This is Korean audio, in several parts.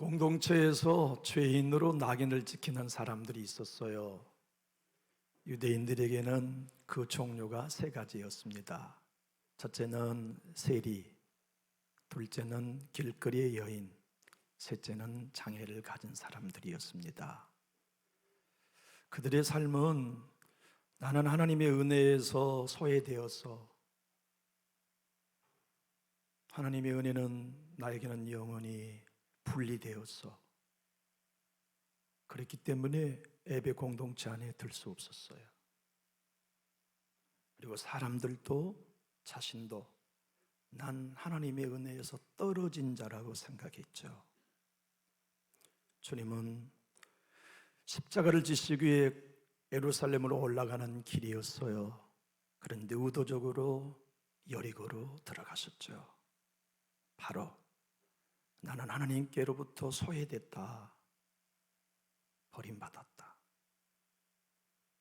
공동체에서 죄인으로 낙인을 찍히는 사람들이 있었어요. 유대인들에게는 그 종류가 세 가지였습니다. 첫째는 세리, 둘째는 길거리의 여인, 셋째는 장애를 가진 사람들이었습니다. 그들의 삶은 나는 하나님의 은혜에서 소외되어서 하나님의 은혜는 나에게는 영원히 분리되어서 그렇기 때문에 예배 공동체 안에 들 수 없었어요. 그리고 사람들도 자신도 난 하나님의 은혜에서 떨어진 자라고 생각했죠. 주님은 십자가를 지시기 위해 예루살렘으로 올라가는 길이었어요. 그런데 의도적으로 여리고로 들어가셨죠. 바로 나는 하나님께로부터 소외됐다, 버림받았다,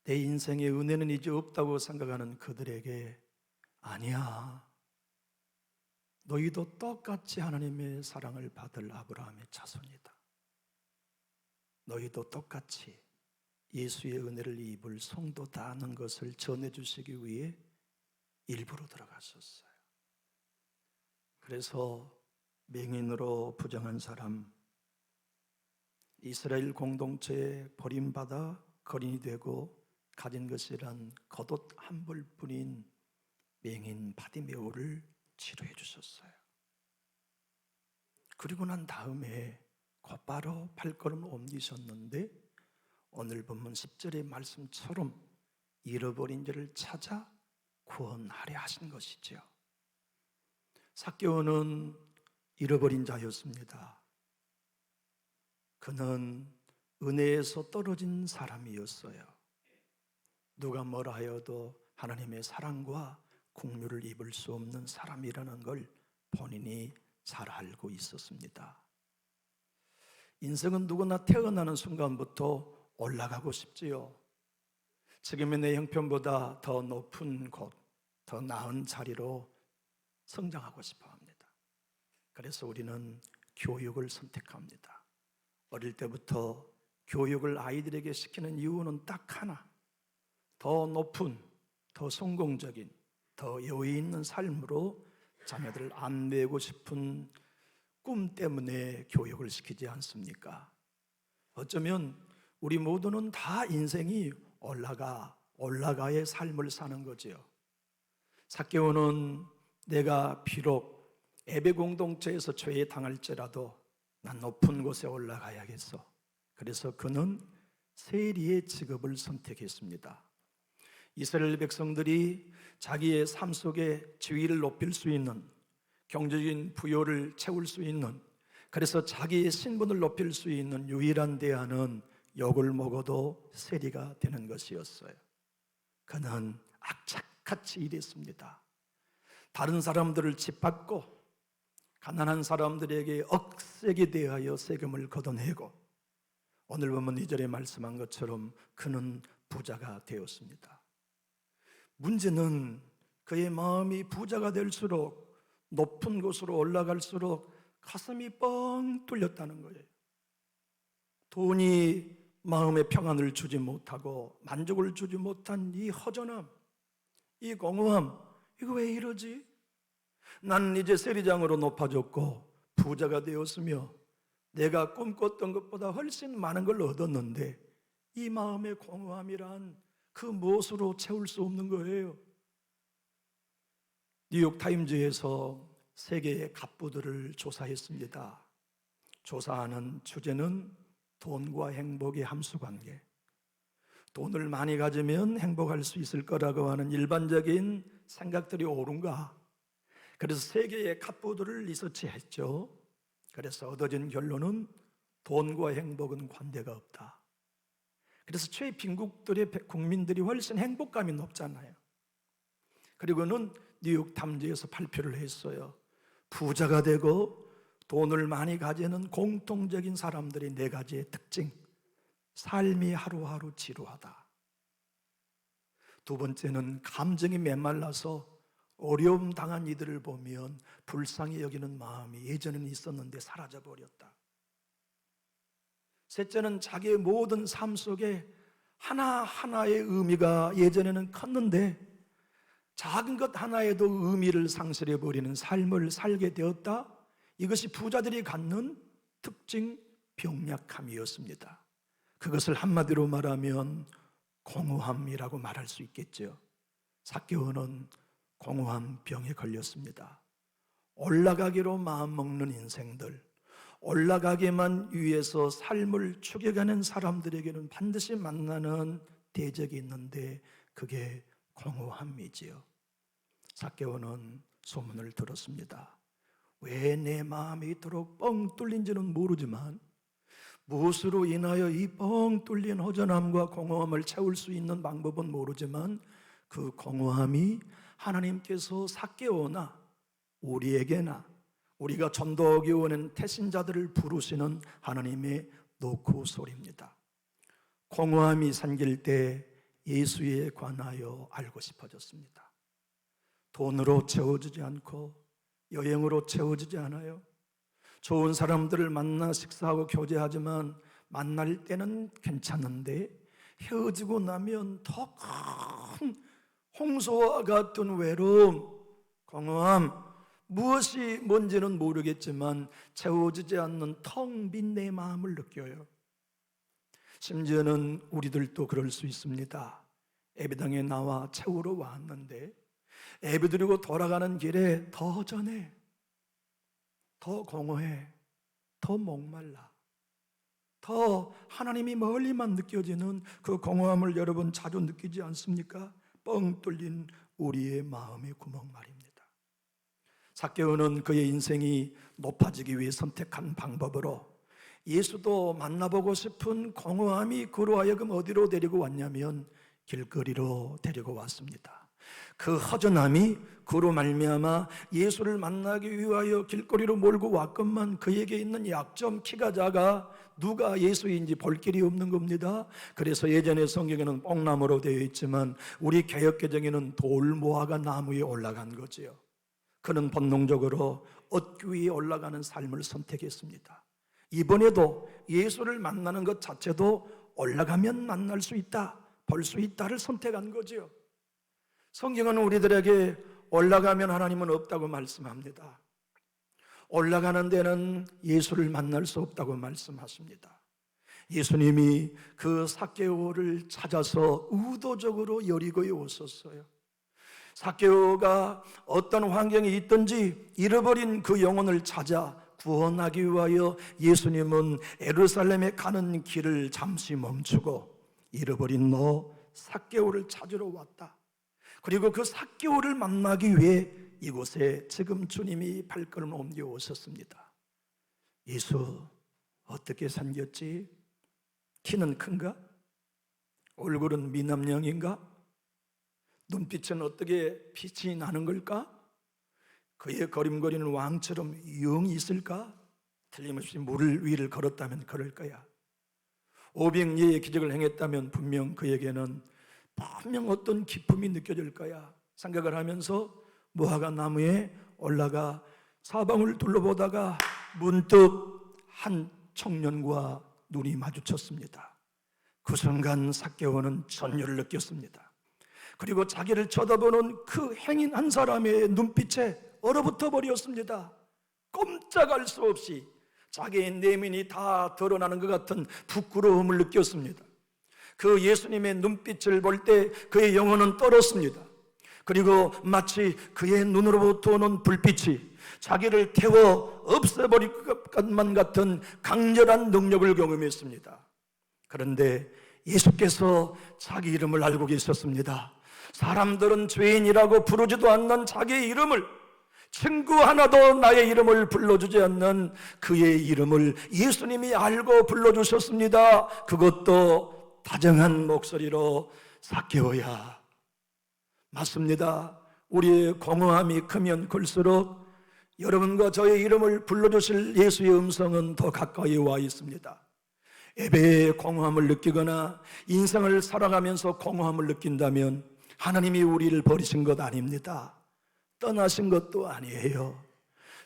내 인생의 은혜는 이제 없다고 생각하는 그들에게 아니야, 너희도 똑같이 하나님의 사랑을 받을 아브라함의 자손이다, 너희도 똑같이 예수의 은혜를 입을 성도다 하는 것을 전해주시기 위해 일부러 들어갔었어요. 그래서 맹인으로 부정한 사람, 이스라엘 공동체에 버림받아 거린이 되고 가진 것이란 겉옷 한 벌뿐인 맹인 바디메오를 치료해 주셨어요. 그리고 난 다음에 곧바로 발걸음을 옮기셨는데 오늘 본문 10절의 말씀처럼 잃어버린 자를 찾아 구원하려 하신 것이죠. 삭개오는 잃어버린 자였습니다. 그는 은혜에서 떨어진 사람이었어요. 누가 뭐라 하여도 하나님의 사랑과 긍휼을 입을 수 없는 사람이라는 걸 본인이 잘 알고 있었습니다. 인생은 누구나 태어나는 순간부터 올라가고 싶지요. 지금의 내 형편보다 더 높은 곳, 더 나은 자리로 성장하고 싶어 합니다. 그래서 우리는 교육을 선택합니다. 어릴 때부터 교육을 아이들에게 시키는 이유는 딱 하나, 더 높은, 더 성공적인, 더 여유 있는 삶으로 자녀들을 안내고 싶은 꿈 때문에 교육을 시키지 않습니까? 어쩌면 우리 모두는 다 인생이 올라가의 삶을 사는 거지요. 삭개오는 내가 비록 예배 공동체에서 죄에 당할지라도 난 높은 곳에 올라가야겠어. 그래서 그는 세리의 직업을 선택했습니다. 이스라엘 백성들이 자기의 삶 속에 지위를 높일 수 있는, 경제적인 부요를 채울 수 있는, 그래서 자기의 신분을 높일 수 있는 유일한 대안은 욕을 먹어도 세리가 되는 것이었어요. 그는 악착같이 일했습니다. 다른 사람들을 짓밟고 가난한 사람들에게 억세게 대하여 세금을 걷어내고 오늘 보면 2절에 말씀한 것처럼 그는 부자가 되었습니다. 문제는 그의 마음이 부자가 될수록 높은 곳으로 올라갈수록 가슴이 뻥 뚫렸다는 거예요. 돈이 마음의 평안을 주지 못하고 만족을 주지 못한 이 허전함, 이 공허함, 이거 왜 이러지? 나는 이제 세리장으로 높아졌고 부자가 되었으며 내가 꿈꿨던 것보다 훨씬 많은 걸 얻었는데 이 마음의 공허함이란 그 무엇으로 채울 수 없는 거예요. 뉴욕타임즈에서 세계의 갑부들을 조사했습니다. 조사하는 주제는 돈과 행복의 함수관계. 돈을 많이 가지면 행복할 수 있을 거라고 하는 일반적인 생각들이 옳은가? 그래서 세계의 갑부들을 리서치했죠. 그래서 얻어진 결론은 돈과 행복은 관계가 없다. 그래서 최빈국들의 국민들이 훨씬 행복감이 높잖아요. 그리고는 뉴욕 타임즈에서 발표를 했어요. 부자가 되고 돈을 많이 가지는 공통적인 사람들의 4가지의 특징. 삶이 하루하루 지루하다. 두 번째는 감정이 메말라서 어려움 당한 이들을 보면 불쌍히 여기는 마음이 예전에는 있었는데 사라져버렸다. 셋째는 자기의 모든 삶 속에 하나하나의 의미가 예전에는 컸는데 작은 것 하나에도 의미를 상실해버리는 삶을 살게 되었다. 이것이 부자들이 갖는 특징, 병약함이었습니다. 그것을 한마디로 말하면 공허함이라고 말할 수 있겠죠. 삭개오는 공허한 병에 걸렸습니다. 올라가기로 마음먹는 인생들, 올라가기만 위해서 삶을 추격하는 사람들에게는 반드시 만나는 대적이 있는데 그게 공허함이지요. 삭개오는 소문을 들었습니다. 왜 내 마음이 이토록 뻥 뚫린지는 모르지만 무엇으로 인하여 이 뻥 뚫린 허전함과 공허함을 채울 수 있는 방법은 모르지만 그 공허함이 하나님께서 삭개오나 우리에게나 우리가 전도하기 원하는 태신자들을 부르시는 하나님의 노크 소리입니다. 공허함이 생길 때 예수에 관하여 알고 싶어졌습니다. 돈으로 채워지지 않고 여행으로 채워지지 않아요. 좋은 사람들을 만나 식사하고 교제하지만 만날 때는 괜찮은데 헤어지고 나면 더 큰 홍수와 같은 외로움, 공허함, 무엇이 뭔지는 모르겠지만 채워지지 않는 텅 빈 내 마음을 느껴요. 심지어는 우리들도 그럴 수 있습니다. 예배당에 나와 채우러 왔는데 예배드리고 돌아가는 길에 더 허전해, 더 공허해, 더 목말라, 더 하나님이 멀리만 느껴지는 그 공허함을 여러분 자주 느끼지 않습니까? 뻥 뚫린 우리의 마음의 구멍 말입니다. 삭개오는 그의 인생이 높아지기 위해 선택한 방법으로 예수도 만나보고 싶은 공허함이 그로 하여금 어디로 데리고 왔냐면 길거리로 데리고 왔습니다. 그 허전함이 그로 말미암아 예수를 만나기 위하여 길거리로 몰고 왔건만 그에게 있는 약점, 키가 작아 누가 예수인지 볼 길이 없는 겁니다. 그래서 예전에 성경에는 뽕나무로 되어 있지만 우리 개역개정에는 돌모아가 나무 위에 올라간 거지요. 그는 본능적으로 얻기 위해 올라가는 삶을 선택했습니다. 이번에도 예수를 만나는 것 자체도 올라가면 만날 수 있다, 볼 수 있다를 선택한 거지요. 성경은 우리들에게 올라가면 하나님은 없다고 말씀합니다. 올라가는 데는 예수를 만날 수 없다고 말씀하십니다. 예수님이 그 삭개오를 찾아서 의도적으로 여리고에 오셨어요. 삭개오가 어떤 환경에 있든지 잃어버린 그 영혼을 찾아 구원하기 위하여 예수님은 예루살렘에 가는 길을 잠시 멈추고 잃어버린 너 삭개오를 찾으러 왔다. 그리고 그 삭개오를 만나기 위해 이곳에 지금 주님이 발걸음을 옮겨 오셨습니다. 예수 어떻게 생겼지? 키는 큰가? 얼굴은 미남형인가? 눈빛은 어떻게 빛이 나는 걸까? 그의 거림거리는 왕처럼 영이 있을까? 틀림없이 물 위를 걸었다면 그럴 거야. 오병이의 기적을 행했다면 분명 그에게는 분명 어떤 기쁨이 느껴질 거야. 생각을 하면서 무화과 나무에 올라가 사방을 둘러보다가 문득 한 청년과 눈이 마주쳤습니다. 그 순간 삭개오는 전율을 느꼈습니다. 그리고 자기를 쳐다보는 그 행인 한 사람의 눈빛에 얼어붙어 버렸습니다. 꼼짝할 수 없이 자기의 내면이 다 드러나는 것 같은 부끄러움을 느꼈습니다. 그 예수님의 눈빛을 볼 때 그의 영혼은 떨었습니다. 그리고 마치 그의 눈으로부터 오는 불빛이 자기를 태워 없애버릴 것만 같은 강렬한 능력을 경험했습니다. 그런데 예수께서 자기 이름을 알고 계셨습니다. 사람들은 죄인이라고 부르지도 않는 자기의 이름을, 친구 하나도 나의 이름을 불러주지 않는 그의 이름을 예수님이 알고 불러주셨습니다. 그것도 다정한 목소리로 삭개오야. 맞습니다. 우리의 공허함이 크면 클수록 여러분과 저의 이름을 불러주실 예수의 음성은 더 가까이 와 있습니다. 예배의 공허함을 느끼거나 인생을 살아가면서 공허함을 느낀다면 하나님이 우리를 버리신 것 아닙니다. 떠나신 것도 아니에요.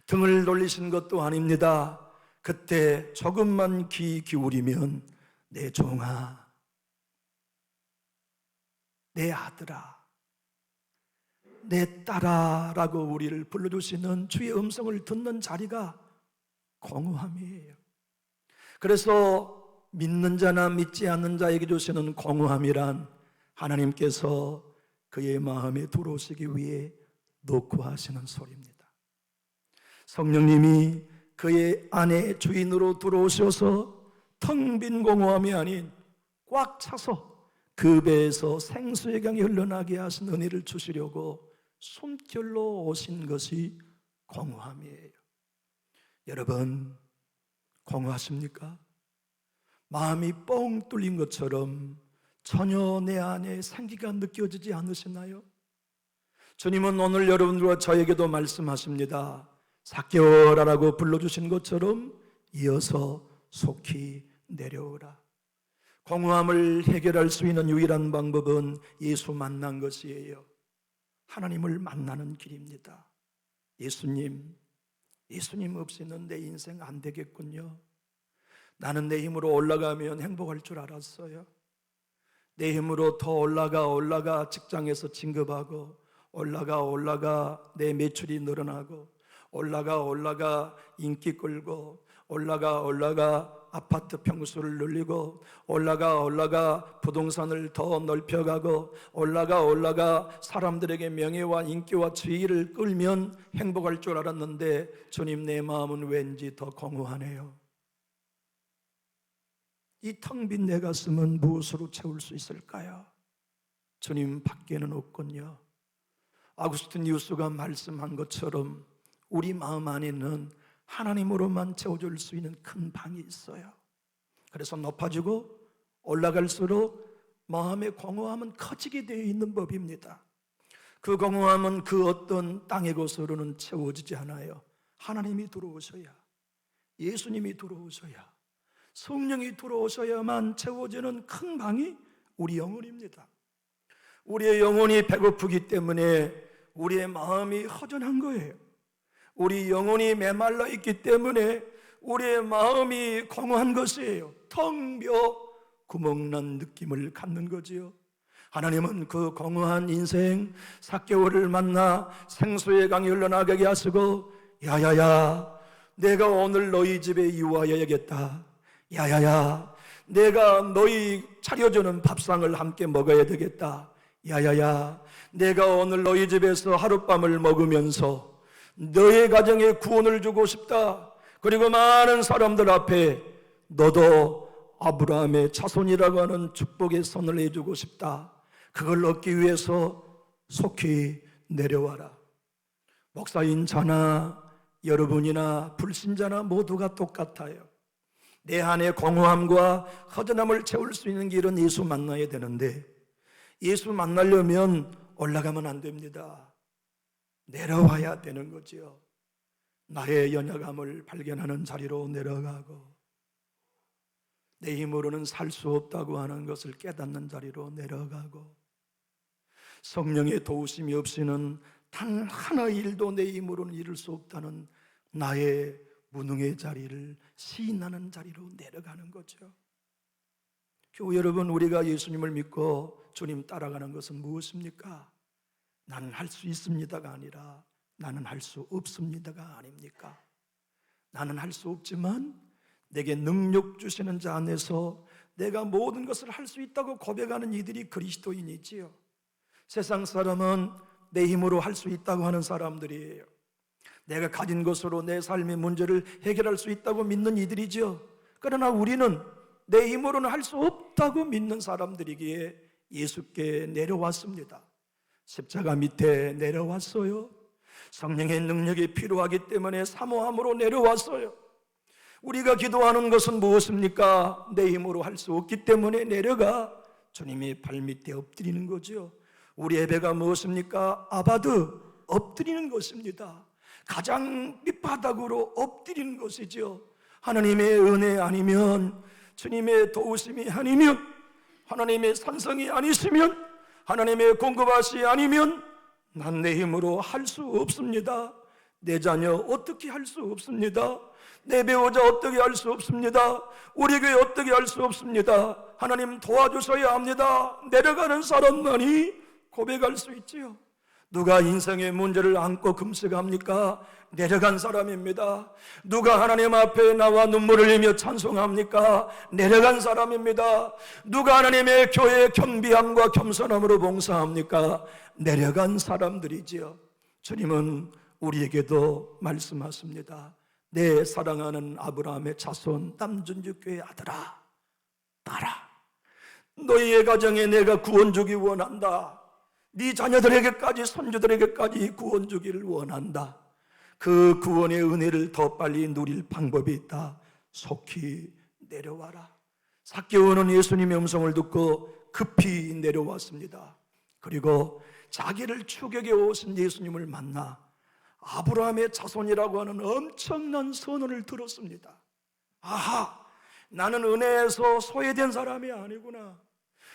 등을 돌리신 것도 아닙니다. 그때 조금만 귀 기울이면 내 종아, 내 아들아, 내 딸아 라고 우리를 불러주시는 주의 음성을 듣는 자리가 공허함이에요. 그래서 믿는 자나 믿지 않는 자에게 주시는 공허함이란 하나님께서 그의 마음에 들어오시기 위해 놓고 하시는 소리입니다. 성령님이 그의 안에 주인으로 들어오셔서 텅 빈 공허함이 아닌 꽉 차서 그 배에서 생수의 강이 흘러나게 하신 은혜를 주시려고 숨결로 오신 것이 공허함이에요. 여러분, 공허하십니까? 마음이 뻥 뚫린 것처럼 전혀 내 안에 생기가 느껴지지 않으시나요? 주님은 오늘 여러분들과 저에게도 말씀하십니다. 삭개오라라고 불러주신 것처럼 이어서 속히 내려오라. 공허함을 해결할 수 있는 유일한 방법은 예수 만난 것이에요. 하나님을 만나는 길입니다. 예수님 없이는 내 인생 안 되겠군요. 나는 내 힘으로 올라가면 행복할 줄 알았어요. 내 힘으로 더 올라가 직장에서 진급하고 올라가 내 매출이 늘어나고 올라가 인기 끌고 올라가 아파트 평수를 늘리고 올라가 부동산을 더 넓혀가고 올라가 사람들에게 명예와 인기와 지위를 끌면 행복할 줄 알았는데 주님, 내 마음은 왠지 더 공허하네요. 이 텅 빈 내 가슴은 무엇으로 채울 수 있을까요? 주님 밖에는 없군요. 아구스티누스가 말씀한 것처럼 우리 마음 안에는 하나님으로만 채워줄 수 있는 큰 방이 있어요. 그래서 높아지고 올라갈수록 마음의 공허함은 커지게 되어 있는 법입니다. 그 공허함은 그 어떤 땅의 것으로는 채워지지 않아요. 하나님이 들어오셔야, 예수님이 들어오셔야, 성령이 들어오셔야만 채워지는 큰 방이 우리 영혼입니다. 우리의 영혼이 배고프기 때문에 우리의 마음이 허전한 거예요. 우리 영혼이 메말라 있기 때문에 우리의 마음이 공허한 것이에요. 텅 비어 구멍난 느낌을 갖는 거지요. 하나님은 그 공허한 인생 삭개오를 만나 생수의 강이 흘러나가게 하시고, 야야야, 내가 오늘 너희 집에 이와야겠다. 야야야, 내가 너희 차려주는 밥상을 함께 먹어야 되겠다. 야야야, 내가 오늘 너희 집에서 하룻밤을 먹으면서 너의 가정에 구원을 주고 싶다. 그리고 많은 사람들 앞에 너도 아브라함의 자손이라고 하는 축복의 선을 해주고 싶다. 그걸 얻기 위해서 속히 내려와라. 목사인 자나 여러분이나 불신자나 모두가 똑같아요. 내 안의 공허함과 허전함을 채울 수 있는 길은 예수 만나야 되는데, 예수 만나려면 올라가면 안 됩니다. 내려와야 되는 거지요. 나의 연약함을 발견하는 자리로 내려가고, 내 힘으로는 살 수 없다고 하는 것을 깨닫는 자리로 내려가고, 성령의 도우심이 없이는 단 하나의 일도 내 힘으로는 이룰 수 없다는 나의 무능의 자리를 시인하는 자리로 내려가는 거죠. 교우 여러분, 우리가 예수님을 믿고 주님 따라가는 것은 무엇입니까? 나는 할 수 있습니다가 아니라 나는 할 수 없습니다가 아닙니까? 나는 할 수 없지만 내게 능력 주시는 자 안에서 내가 모든 것을 할 수 있다고 고백하는 이들이 그리스도인이지요. 세상 사람은 내 힘으로 할 수 있다고 하는 사람들이에요. 내가 가진 것으로 내 삶의 문제를 해결할 수 있다고 믿는 이들이죠. 그러나 우리는 내 힘으로는 할 수 없다고 믿는 사람들이기에 예수께 내려왔습니다. 십자가 밑에 내려왔어요. 성령의 능력이 필요하기 때문에 사모함으로 내려왔어요. 우리가 기도하는 것은 무엇입니까? 내 힘으로 할 수 없기 때문에 내려가 주님의 발밑에 엎드리는 거죠. 우리 예배가 무엇입니까? 아바드, 엎드리는 것입니다. 가장 밑바닥으로 엎드리는 것이죠. 하나님의 은혜 아니면, 주님의 도우심이 아니면, 하나님의 산성이 아니시면, 하나님의 공급하시 아니면 난 내 힘으로 할 수 없습니다. 내 자녀 어떻게 할 수 없습니다. 내 배우자 어떻게 할 수 없습니다. 우리 교회 어떻게 할 수 없습니다. 하나님 도와주셔야 합니다. 내려가는 사람만이 고백할 수 있지요. 누가 인생의 문제를 안고 금식합니까? 내려간 사람입니다. 누가 하나님 앞에 나와 눈물을 흘리며 찬송합니까? 내려간 사람입니다. 누가 하나님의 교회의 겸비함과 겸손함으로 봉사합니까? 내려간 사람들이지요. 주님은 우리에게도 말씀하십니다. 내 사랑하는 아브라함의 자손 남준주교의 아들아, 따라 너희의 가정에 내가 구원 주기 원한다. 네 자녀들에게까지 손주들에게까지 구원 주기를 원한다. 그 구원의 은혜를 더 빨리 누릴 방법이 있다. 속히 내려와라. 삭개오는 예수님의 음성을 듣고 급히 내려왔습니다. 그리고 자기를 추격해 오신 예수님을 만나 아브라함의 자손이라고 하는 엄청난 선언을 들었습니다. 아하, 나는 은혜에서 소외된 사람이 아니구나.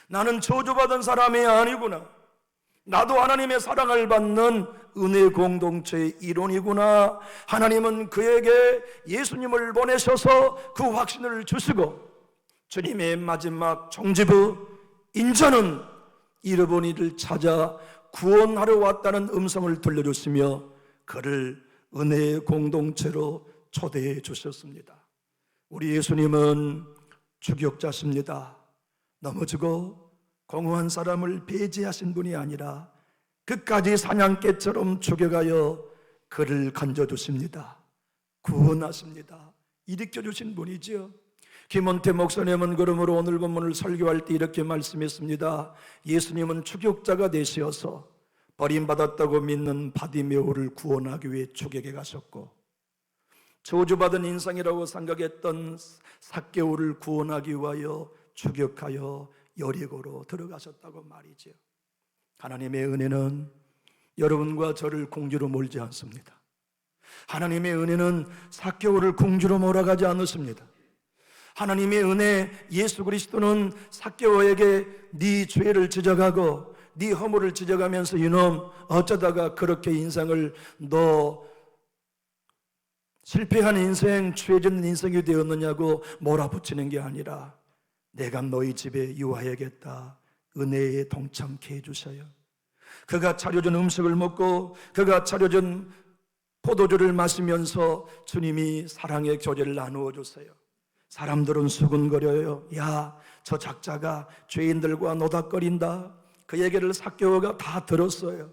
나는 저주받은 사람이 아니구나. 나도 하나님의 사랑을 받는 은혜 공동체의 일원이구나. 하나님은 그에게 예수님을 보내셔서 그 확신을 주시고 주님의 마지막 종지부 인자는 잃어버린 찾아 구원하러 왔다는 음성을 들려주시며 그를 은혜의 공동체로 초대해 주셨습니다. 우리 예수님은 추격자십니다. 넘어지고 공허한 사람을 배제하신 분이 아니라 끝까지 사냥개처럼 추격하여 그를 건져주십니다. 구원하십니다. 일으켜주신 분이지요. 김원태 목사님은 그러므로 오늘 본문을 설교할 때 이렇게 말씀했습니다. 예수님은 추격자가 되시어서 버림받았다고 믿는 바디메오를 구원하기 위해 추격해 가셨고 저주받은 인생이라고 생각했던 삭개오를 구원하기 위하여 추격하여 여리고로 들어가셨다고 말이죠. 하나님의 은혜는 여러분과 저를 궁지로 몰지 않습니다. 하나님의 은혜는 삭개오를 궁지로 몰아가지 않으십니다. 하나님의 은혜, 예수 그리스도는 삭개오에게 네 죄를 지적하고 네 허물을 지적하면서 이놈 어쩌다가 그렇게 인생을 너 실패한 인생, 죄짓는 인생이 되었느냐고 몰아붙이는 게 아니라 내가 너희 집에 유하야겠다. 은혜에 동참케 해주셔요. 그가 차려준 음식을 먹고 그가 차려준 포도주를 마시면서 주님이 사랑의 교제를 나누어 줬어요. 사람들은 수군거려요. 야, 저 작자가 죄인들과 노닥거린다. 그 얘기를 삭개오가 다 들었어요.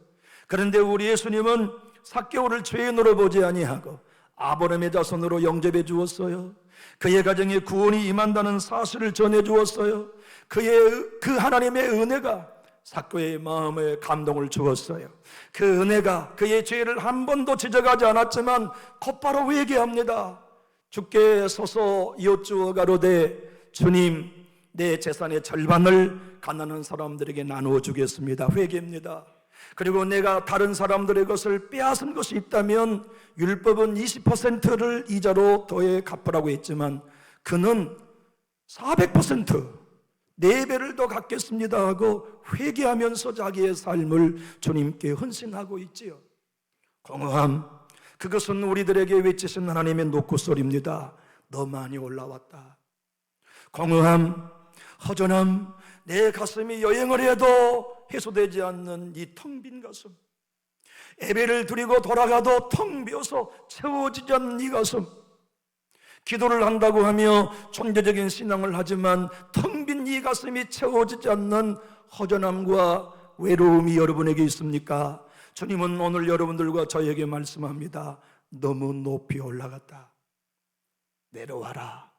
그런데 우리 예수님은 삭개오를 죄인으로 보지 아니하고 아브라함의 자손으로 영접해 주었어요. 그의 가정에 구원이 임한다는 사실을 전해 주었어요. 그 하나님의 은혜가 삭개오의 마음에 감동을 주었어요. 그 은혜가 그의 죄를 한 번도 지적하지 않았지만 곧바로 회개합니다. 주께 서서 여쭈어 가로되 주님, 내 재산의 절반을 가난한 사람들에게 나누어 주겠습니다. 회개입니다. 그리고 내가 다른 사람들의 것을 빼앗은 것이 있다면 율법은 20%를 이자로 더해 갚으라고 했지만 그는 400% 4배를 더 갚겠습니다 하고 회개하면서 자기의 삶을 주님께 헌신하고 있지요. 공허함, 그것은 우리들에게 외치신 하나님의 노크소리입니다. 너 많이 올라왔다. 공허함, 허전함, 내 가슴이 여행을 해도 해소되지 않는 이 텅 빈 가슴, 예배를 드리고 돌아가도 텅 비어서 채워지지 않는 이 가슴, 기도를 한다고 하며 존재적인 신앙을 하지만 텅 빈 이 가슴이 채워지지 않는 허전함과 외로움이 여러분에게 있습니까? 주님은 오늘 여러분들과 저에게 말씀합니다. 너무 높이 올라갔다. 내려와라.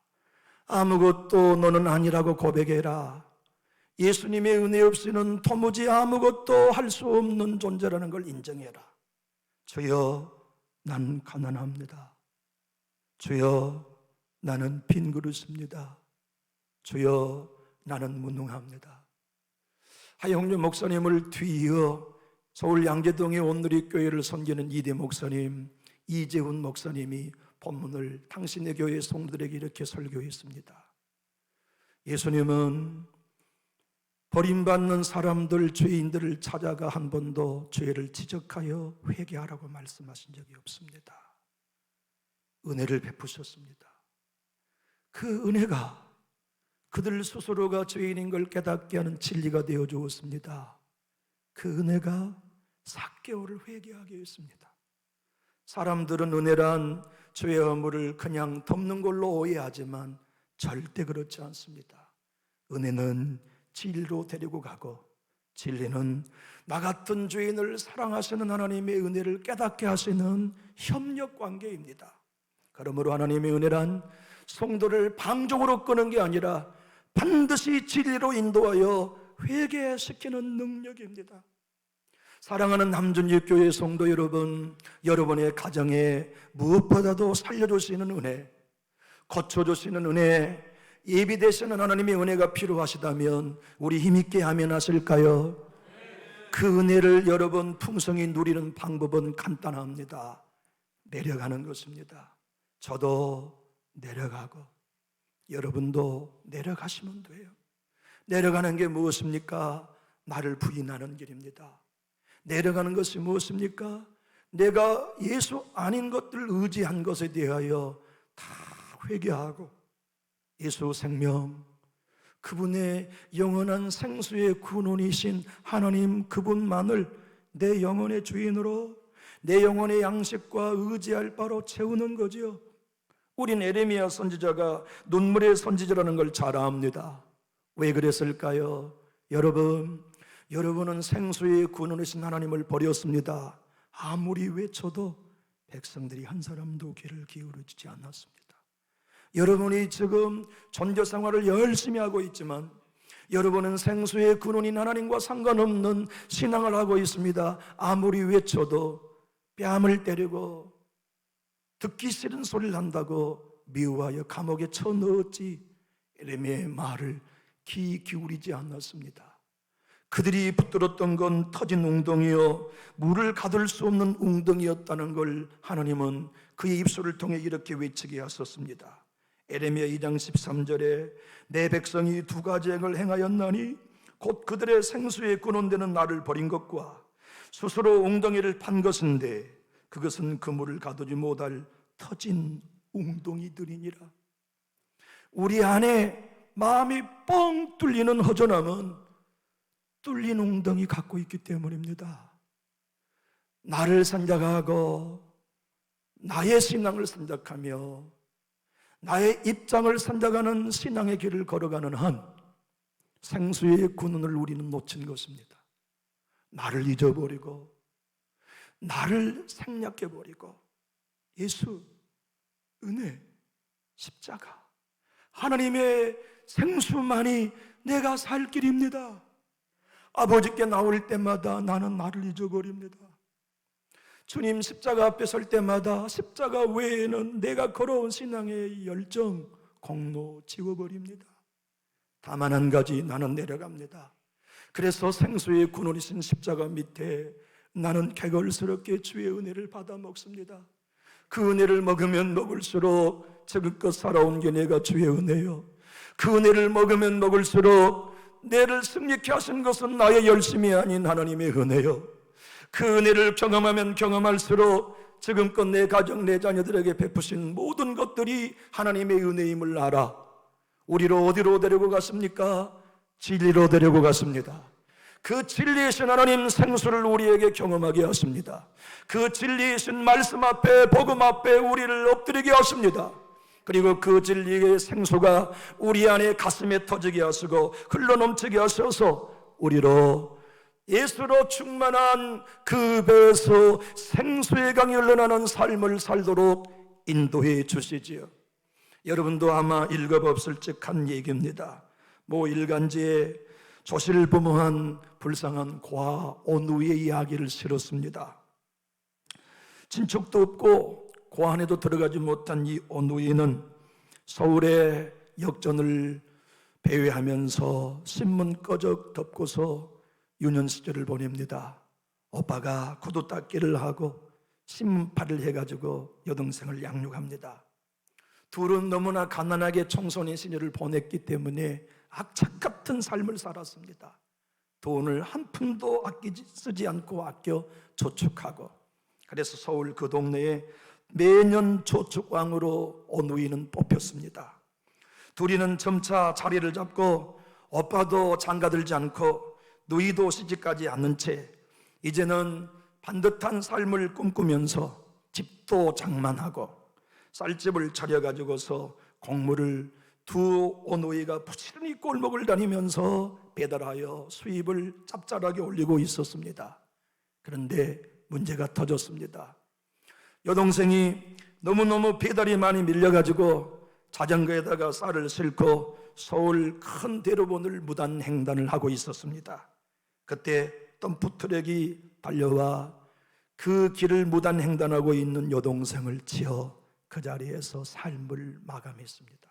아무것도 너는 아니라고 고백해라. 예수님의 은혜 없이는 도무지 아무것도 할 수 없는 존재라는 걸 인정해라. 주여, 난 가난합니다. 주여, 나는 빈 그릇입니다. 주여, 나는 무능합니다. 하영주 목사님을 뒤이어 서울 양재동의 온누리교회를 섬기는 이대 목사님, 이재훈 목사님이 본문을 당신의 교회 성도들에게 이렇게 설교했습니다. 예수님은 버림받는 사람들, 죄인들을 찾아가 한 번도 죄를 지적하여 회개하라고 말씀하신 적이 없습니다. 은혜를 베푸셨습니다. 그 은혜가 그들 스스로가 죄인인 걸 깨닫게 하는 진리가 되어 주었습니다. 그 은혜가 삭개오를 회개하게 했습니다. 사람들은 은혜란 죄의 허물을 그냥 덮는 걸로 오해하지만 절대 그렇지 않습니다. 은혜는 진리로 데리고 가고, 진리는 나 같은 죄인을 사랑하시는 하나님의 은혜를 깨닫게 하시는 협력 관계입니다. 그러므로 하나님의 은혜란 성도를 방종으로 끄는 게 아니라 반드시 진리로 인도하여 회개시키는 능력입니다. 사랑하는 남준일교회 성도 여러분, 여러분의 가정에 무엇보다도 살려주시는 은혜, 거쳐주시는 은혜, 예비되시는 하나님의 은혜가 필요하시다면 우리 힘있게 아멘 하실까요? 그 은혜를 여러분 풍성히 누리는 방법은 간단합니다. 내려가는 것입니다. 저도 내려가고 여러분도 내려가시면 돼요. 내려가는 게 무엇입니까? 나를 부인하는 길입니다. 내려가는 것이 무엇입니까? 내가 예수 아닌 것들을 의지한 것에 대하여 다 회개하고 예수 생명, 그분의 영원한 생수의 근원이신 하나님 그분만을 내 영혼의 주인으로, 내 영혼의 양식과 의지할 바로 채우는 거지요. 우린 에레미야 선지자가 눈물의 선지자라는 걸 잘 압니다. 왜 그랬을까요? 여러분은 생수의 근원이신 하나님을 버렸습니다. 아무리 외쳐도 백성들이 한 사람도 귀를 기울이지 않았습니다. 여러분이 지금 전도 생활을 열심히 하고 있지만 여러분은 생수의 근원인 하나님과 상관없는 신앙을 하고 있습니다. 아무리 외쳐도 뺨을 때리고 듣기 싫은 소리를 한다고 미워하여 감옥에 쳐넣었지 에레미야의 말을 귀 기울이지 않았습니다. 그들이 붙들었던 건 터진 웅덩이요 물을 가둘 수 없는 웅덩이였다는 걸 하나님은 그의 입술을 통해 이렇게 외치게 하셨습니다. 에레미야 2장 13절에 내 백성이 두 가지 행을 행하였나니 곧 그들의 생수의 근원되는 나를 버린 것과 스스로 웅덩이를 판 것인데 그것은 그 물을 가두지 못할 터진 웅덩이들이니라. 우리 안에 마음이 뻥 뚫리는 허전함은 뚫린 웅덩이 갖고 있기 때문입니다. 나를 생각하고 나의 신앙을 생각하며 나의 입장을 생각하는 신앙의 길을 걸어가는 한 생수의 근원을 우리는 놓친 것입니다. 나를 잊어버리고 나를 생략해버리고 예수, 은혜, 십자가, 하나님의 생수만이 내가 살 길입니다. 아버지께 나올 때마다 나는 나를 잊어버립니다. 주님 십자가 앞에 설 때마다 십자가 외에는 내가 걸어온 신앙의 열정, 공로 지워버립니다. 다만 한 가지, 나는 내려갑니다. 그래서 생수의 근원이신 십자가 밑에 나는 개걸스럽게 주의 은혜를 받아 먹습니다. 그 은혜를 먹으면 먹을수록 지금껏 살아온 게 내가 주의 은혜요, 그 은혜를 먹으면 먹을수록 내를 승리케 하신 것은 나의 열심이 아닌 하나님의 은혜요, 그 은혜를 경험하면 경험할수록 지금껏 내 가정, 내 자녀들에게 베푸신 모든 것들이 하나님의 은혜임을 알아 우리를 어디로 데리고 갔습니까? 진리로 데리고 갔습니다. 그 진리이신 하나님 생수를 우리에게 경험하게 하십니다. 그 진리이신 말씀 앞에, 복음 앞에 우리를 엎드리게 하십니다. 그리고 그 진리의 생수가 우리 안에 가슴에 터지게 하시고 흘러넘치게 하셔서 우리로 예수로 충만한 그 배에서 생수의 강이 흘러나는 삶을 살도록 인도해 주시지요. 여러분도 아마 읽어봤을 적한 얘기입니다. 모 일간지에 조실부모한 불쌍한 고아 오누이의 이야기를 실었습니다. 친척도 없고 고안에도 들어가지 못한 이 오누이는 서울의 역전을 배회하면서 신문 꺼적 덮고서 유년 시절을 보냅니다. 오빠가 구두 닦기를 하고 신문팔이를 해가지고 여동생을 양육합니다. 둘은 너무나 가난하게 청소년 시절을 보냈기 때문에 악착 같은 삶을 살았습니다. 돈을 한 푼도 쓰지 않고 아껴 저축하고, 그래서 서울 그 동네에 매년 저축왕으로 오누이는 뽑혔습니다. 둘이는 점차 자리를 잡고 오빠도 장가들지 않고 누이도 시집가지 않는 채 이제는 반듯한 삶을 꿈꾸면서 집도 장만하고 쌀집을 차려가지고서 곡물을 두 오누이가 부지런히 골목을 다니면서 배달하여 수입을 짭짤하게 올리고 있었습니다. 그런데 문제가 터졌습니다. 여동생이 너무너무 배달이 많이 밀려가지고 자전거에다가 쌀을 싣고 서울 큰 대로변을 무단횡단을 하고 있었습니다. 그때 덤프트럭이 달려와 그 길을 무단횡단하고 있는 여동생을 치어 그 자리에서 삶을 마감했습니다.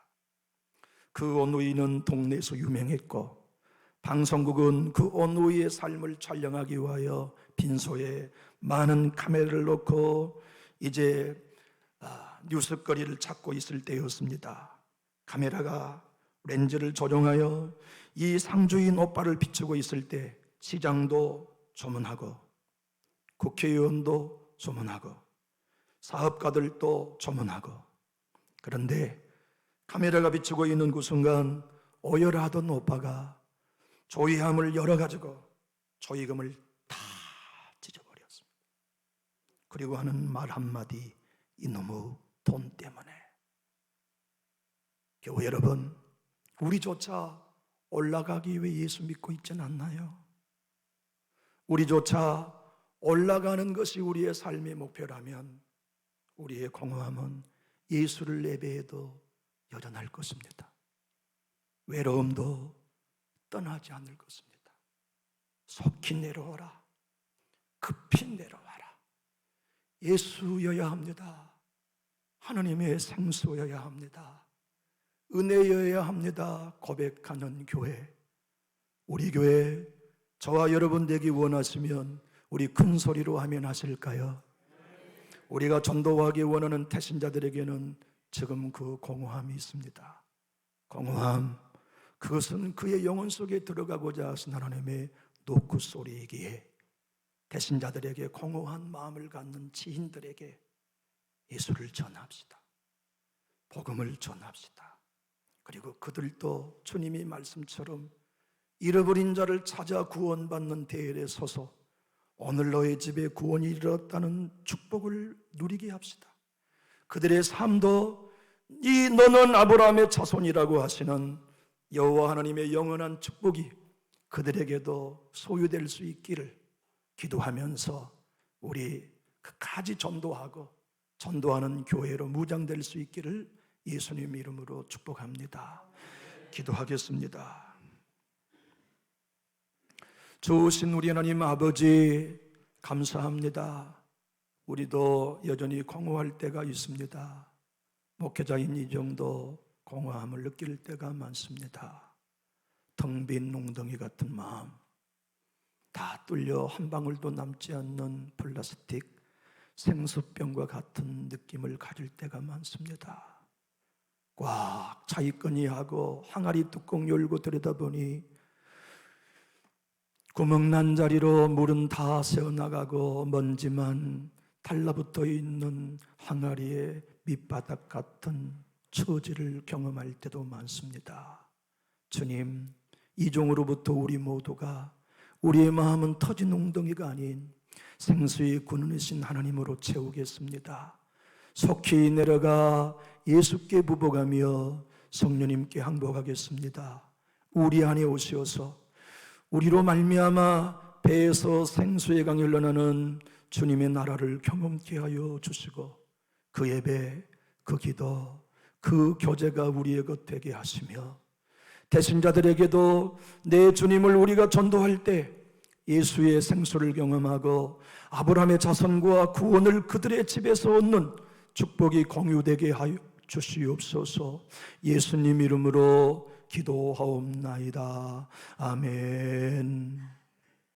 그 오누이는 동네에서 유명했고 방송국은 그 오누이의 삶을 촬영하기 위하여 빈소에 많은 카메라를 놓고 이제 뉴스거리를 찾고 있을 때였습니다. 카메라가 렌즈를 조정하여 이 상주인 오빠를 비추고 있을 때 시장도 조문하고 국회의원도 조문하고 사업가들도 조문하고, 그런데 카메라가 비추고 있는 그 순간 오열하던 오빠가 조이함을 열어가지고 조이금을 다 찢어버렸습니다. 그리고 하는 말 한마디, 이놈의 돈 때문에. 교회 여러분, 우리조차 올라가기 위해 예수 믿고 있지는 않나요? 우리조차 올라가는 것이 우리의 삶의 목표라면 우리의 공허함은 예수를 예배해도 여전할 것입니다. 외로움도 떠나지 않을 것입니다. 속히 내려오라. 급히 내려와라. 예수여야 합니다. 하나님의 생수여야 합니다. 은혜여야 합니다. 고백하는 교회. 우리 교회 저와 여러분 되기 원하시면 우리 큰 소리로 하면 하실까요? 우리가 전도하기 원하는 태신자들에게는 지금 그 공허함이 있습니다. 공허함, 그것은 그의 영혼 속에 들어가고자 하신 하나님의 노크 소리이기에 태신자들에게 공허한 마음을 갖는 지인들에게 예수를 전합시다. 복음을 전합시다. 그리고 그들도 주님이 말씀처럼 잃어버린 자를 찾아 구원받는 대열에 서서 오늘 너의 집에 구원이 이르렀다는 축복을 누리게 합시다. 그들의 삶도 이 너는 아브라함의 자손이라고 하시는 여호와 하나님의 영원한 축복이 그들에게도 소유될 수 있기를 기도하면서 우리 끝까지 전도하고 전도하는 교회로 무장될 수 있기를 예수님 이름으로 축복합니다. 기도하겠습니다. 좋으신 우리 하나님 아버지, 감사합니다. 우리도 여전히 공허할 때가 있습니다. 목회자인 이정도 공허함을 느낄 때가 많습니다. 텅 빈 웅덩이 같은 마음, 다 뚫려 한 방울도 남지 않는 플라스틱 생수병과 같은 느낌을 가질 때가 많습니다. 꽉 차 있거니 하고 항아리 뚜껑 열고 들여다보니 구멍난 자리로 물은 다 새어나가고 먼지만 달라붙어 있는 항아리의 밑바닥 같은 처지를 경험할 때도 많습니다. 주님, 이종으로부터 우리 모두가 우리의 마음은 터진 웅덩이가 아닌 생수의 군원이신 하나님으로 채우겠습니다. 속히 내려가 예수께 부복하며 성령님께 항복하겠습니다. 우리 안에 오시어서 우리로 말미암아 배에서 생수의 강이 흘러나는 주님의 나라를 경험케 하여 주시고 그 예배, 그 기도, 그 교제가 우리의 것 되게 하시며 대신자들에게도 내 주님을 우리가 전도할 때 예수의 생수를 경험하고 아브라함의 자손과 구원을 그들의 집에서 얻는 축복이 공유되게 하여 주시옵소서. 예수님 이름으로 기도하옵나이다. 아멘.